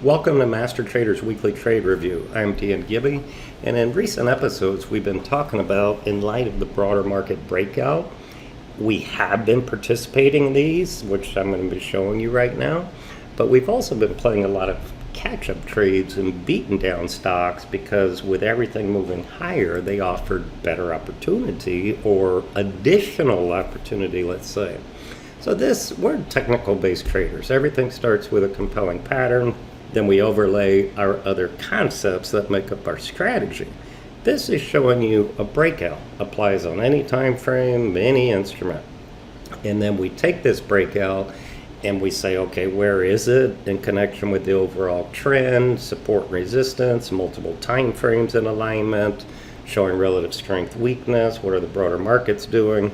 Welcome to Master Trader's Weekly Trade Review. I'm Dan Gibby, and in recent episodes we've been talking about, in light of the broader market breakout, we have been participating in these, which I'm going to be showing you right now, but we've also been playing a lot of catch-up trades and beaten down stocks because with everything moving higher, they offered better opportunity or additional opportunity, let's say. So we're technical-based traders. Everything starts with a compelling pattern. Then we overlay our other concepts that make up our strategy. This is showing you a breakout. Applies on any time frame, any instrument. And then we take this breakout and we say, okay, where is it in connection with the overall trend, support and resistance, multiple time frames in alignment, showing relative strength, weakness, what are the broader markets doing?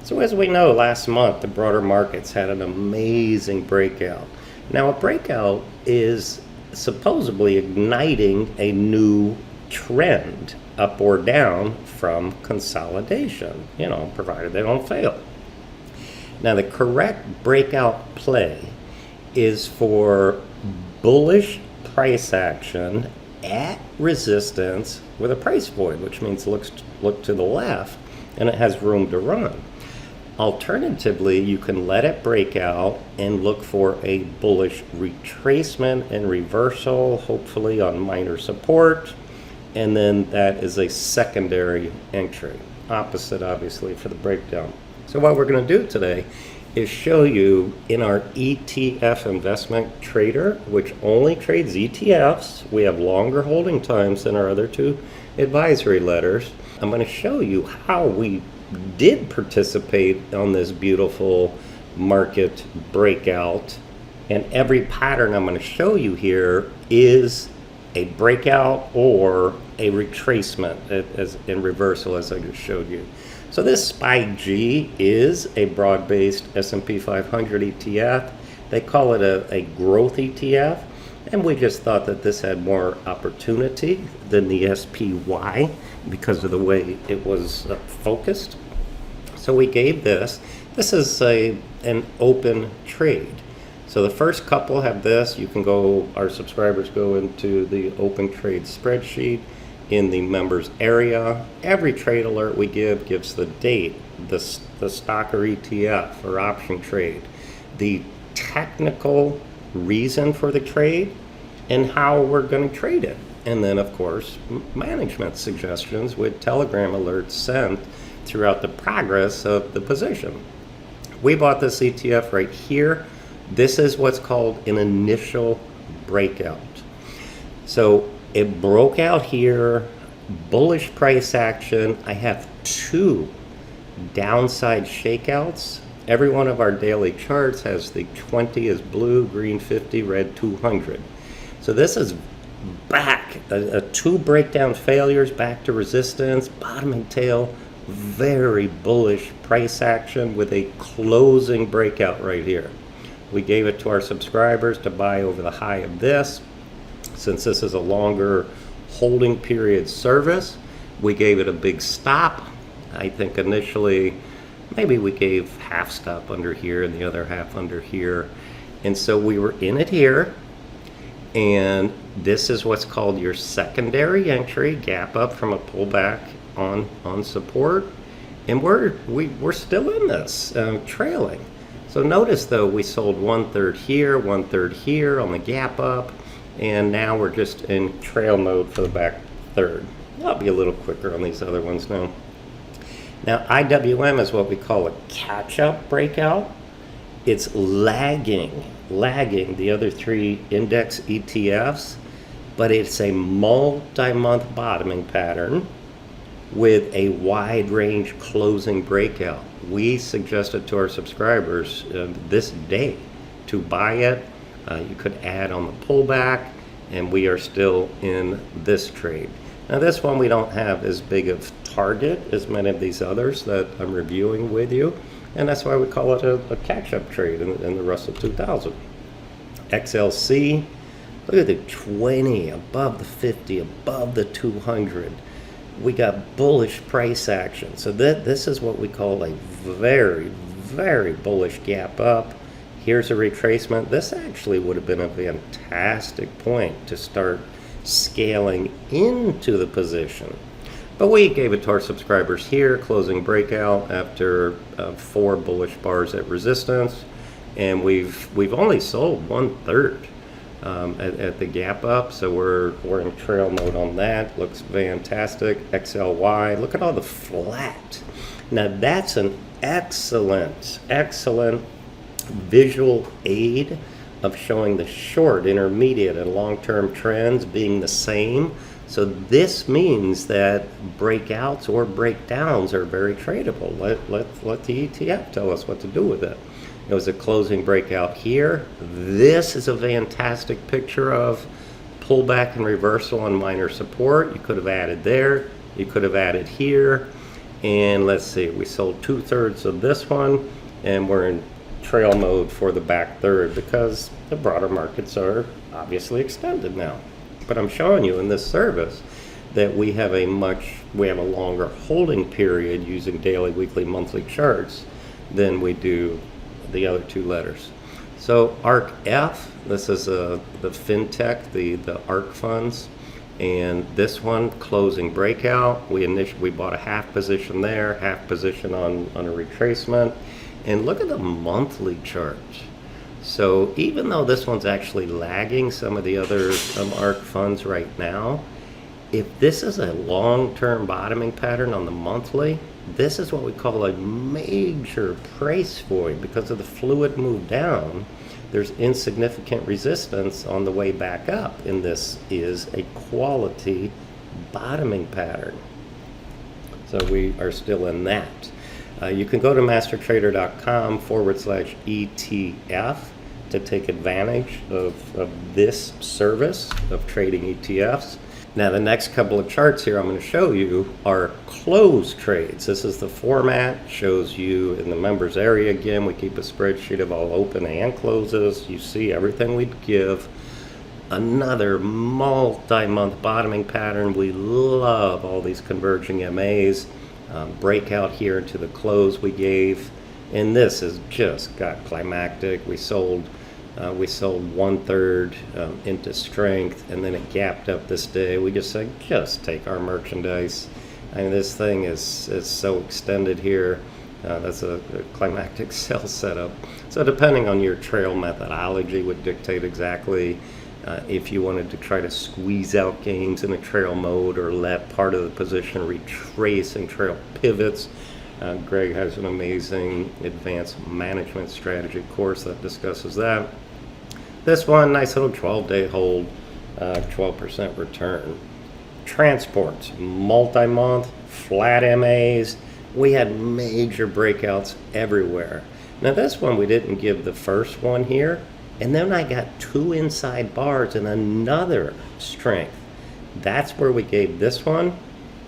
So as we know, last month, the broader markets had an amazing breakout. Now, a breakout is supposedly igniting a new trend, up or down, from consolidation, provided they don't fail. Now, the correct breakout play is for bullish price action at resistance with a price void, which means look to the left and it has room to run. Alternatively, you can let it break out and look for a bullish retracement and reversal, hopefully on minor support, and then that is a secondary entry. Opposite, obviously, for the breakdown. So what we're going to do today is show you in our ETF investment trader, which only trades ETFs. We have longer holding times than our other two advisory letters. I'm going to show you how we did participate on this beautiful market breakout, and every pattern I'm going to show you here is a breakout or a retracement as in reversal, as I just showed you. So this SPY-G is a broad-based S&P 500 ETF. They call it a growth ETF, and we just thought that this had more opportunity than the SPY because of the way it was focused. So we gave this is an open trade. So the first couple have this. You can go, our subscribers go into the open trade spreadsheet in the members area. Every trade alert we give gives the date, the stock or ETF or option trade, the technical reason for the trade, and how we're going to trade it. And then, of course, management suggestions with Telegram alerts sent throughout the progress of the position. We bought this ETF right here. This is what's called an initial breakout. So it broke out here, bullish price action. I have two downside shakeouts. Every one of our daily charts has the 20 is blue, green 50, red 200. So this is back, two breakdown failures, back to resistance, bottoming tail, very bullish price action with a closing breakout right here. We gave it to our subscribers to buy over the high of this. Since this is a longer holding period service, we gave it a big stop. I think initially maybe we gave half stop under here and the other half under here. And so we were in it here. And this is what's called your secondary entry, gap up from a pullback on support. And we're still in this, trailing. So notice though, we sold 1/3 here, 1/3 here on the gap up, and now we're just in trail mode for the back third. I'll be a little quicker on these other ones now. Now IWM is what we call a catch-up breakout. It's lagging the other three index ETFs, but it's a multi-month bottoming pattern with a wide range closing breakout. We suggested to our subscribers this day to buy it. You could add on the pullback, and we are still in this trade. Now this one we don't have as big of target as many of these others that I'm reviewing with you, and that's why we call it a catch-up trade in the Russell 2000. XLC, look at the 20, above the 50, above the 200. We got bullish price action. So this is what we call a very, very bullish gap up. Here's a retracement. This actually would have been a fantastic point to start scaling into the position. But we gave it to our subscribers here, closing breakout after 4 bullish bars at resistance. And we've only sold 1/3 at the gap up, so we're in trail mode on that. Looks fantastic. XLY. Look at all the flat. Now that's an excellent visual aid of showing the short, intermediate, and long-term trends being the same. So this means that breakouts or breakdowns are very tradable. Let the ETF tell us what to do with it. It was a closing breakout here. This is a fantastic picture of pullback and reversal on minor support. You could have added there. You could have added here. And let's see, we sold 2/3 of this one, and we're in trail mode for the back third because the broader markets are obviously extended now. But I'm showing you in this service that we have a longer holding period using daily, weekly, monthly charts than we do the other 2 letters. So ARC F, this is the fintech, the ARC funds, and this one closing breakout. We bought a half position there, half position on a retracement, and look at the monthly chart. So even though this one's actually lagging some of the other ARC funds right now, if this is a long-term bottoming pattern on the monthly, this is what we call a major price void. Because of the fluid move down, there's insignificant resistance on the way back up, and this is a quality bottoming pattern. So we are still in that. You can go to mastertrader.com/ETF to take advantage of this service of trading ETFs. Now the next couple of charts here I'm going to show you are close trades. This is the format, shows you in the members area. Again, we keep a spreadsheet of all open and closes. You see everything we'd give. Another multi-month bottoming pattern. We love all these converging MAs. Breakout here into the close we gave, and this has just got climactic. We sold 1/3 into strength, and then it gapped up this day. We just said, just take our merchandise. I mean, this thing is so extended here. That's a climactic sell setup. So depending on your trail methodology would dictate exactly if you wanted to try to squeeze out gains in a trail mode or let part of the position retrace and trail pivots. Greg has an amazing advanced management strategy course that discusses that. This one, nice little 12-day hold, 12% return. Transports, multi-month, flat MAs. We had major breakouts everywhere. Now this one, we didn't give the first one here. And then I got 2 inside bars and another strength. That's where we gave this one.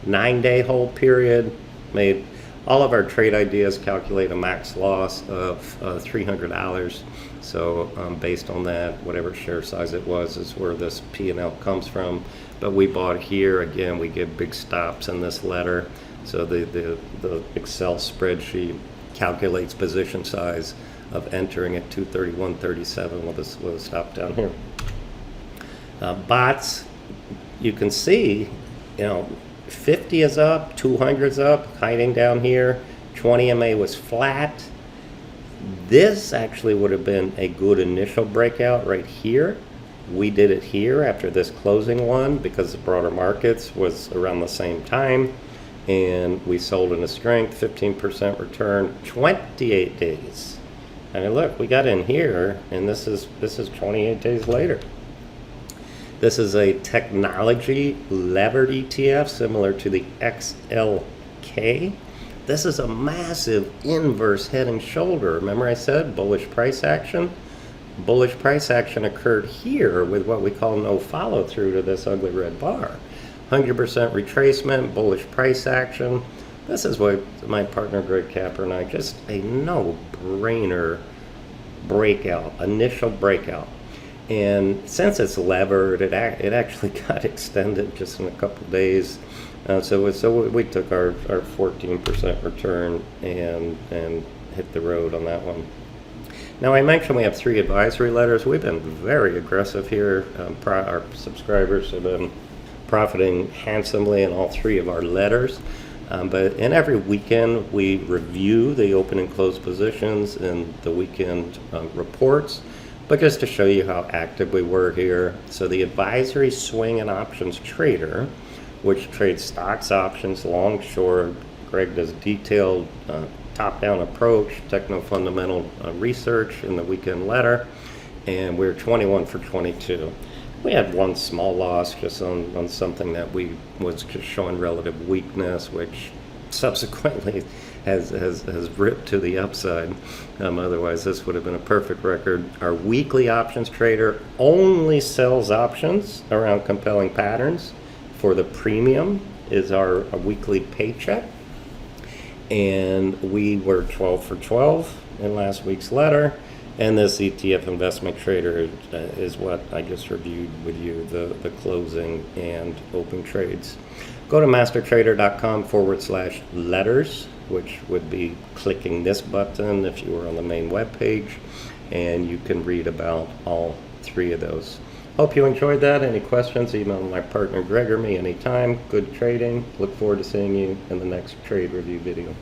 9-day hold period. Made all of our trade ideas calculate a max loss of $300. So based on that, whatever share size it was is where this P&L comes from. But we bought here. Again, we give big stops in this letter. So the Excel spreadsheet calculates position size of entering at 231.37 with a stop down here. Bots, you can see, 50 is up, 200 is up, hiding down here. 20 MA was flat. This actually would have been a good initial breakout right here. We did it here after this closing one because the broader markets was around the same time, and we sold in a strength, 15% return, 28 days. I mean, look, we got in here, and this is 28 days later. This is a technology levered ETF similar to the XLK. This is a massive inverse head and shoulder. Remember I said bullish price action? Bullish price action occurred here with what we call no follow through to this ugly red bar. 100% retracement, bullish price action. This is what my partner Greg Capper and I, just a no-brainer breakout, initial breakout. And since it's levered, it actually got extended just in a couple days. So we took our 14% return and hit the road on that one. Now, I mentioned we have 3 advisory letters. We've been very aggressive here. Our subscribers have been profiting handsomely in all 3 of our letters. But in every weekend, we review the open and close positions in the weekend reports. But just to show you how active we were here, so the advisory swing and options trader, which trades stocks, options, long, short. Greg does detailed top-down approach, techno-fundamental research in the weekend letter, and we're 21 for 22. We had one small loss just on something that we was just showing relative weakness, which subsequently has ripped to the upside. Otherwise, this would have been a perfect record. Our weekly options trader only sells options around compelling patterns. For the premium is our weekly paycheck. And we were 12 for 12 in last week's letter. And this ETF investment trader is what I just reviewed with you, the closing and open trades. Go to mastertrader.com/letters, which would be clicking this button if you were on the main web page, and you can read about all 3 of those. Hope you enjoyed that. Any questions, email my partner Greg or me anytime. Good trading. Look forward to seeing you in the next trade review video.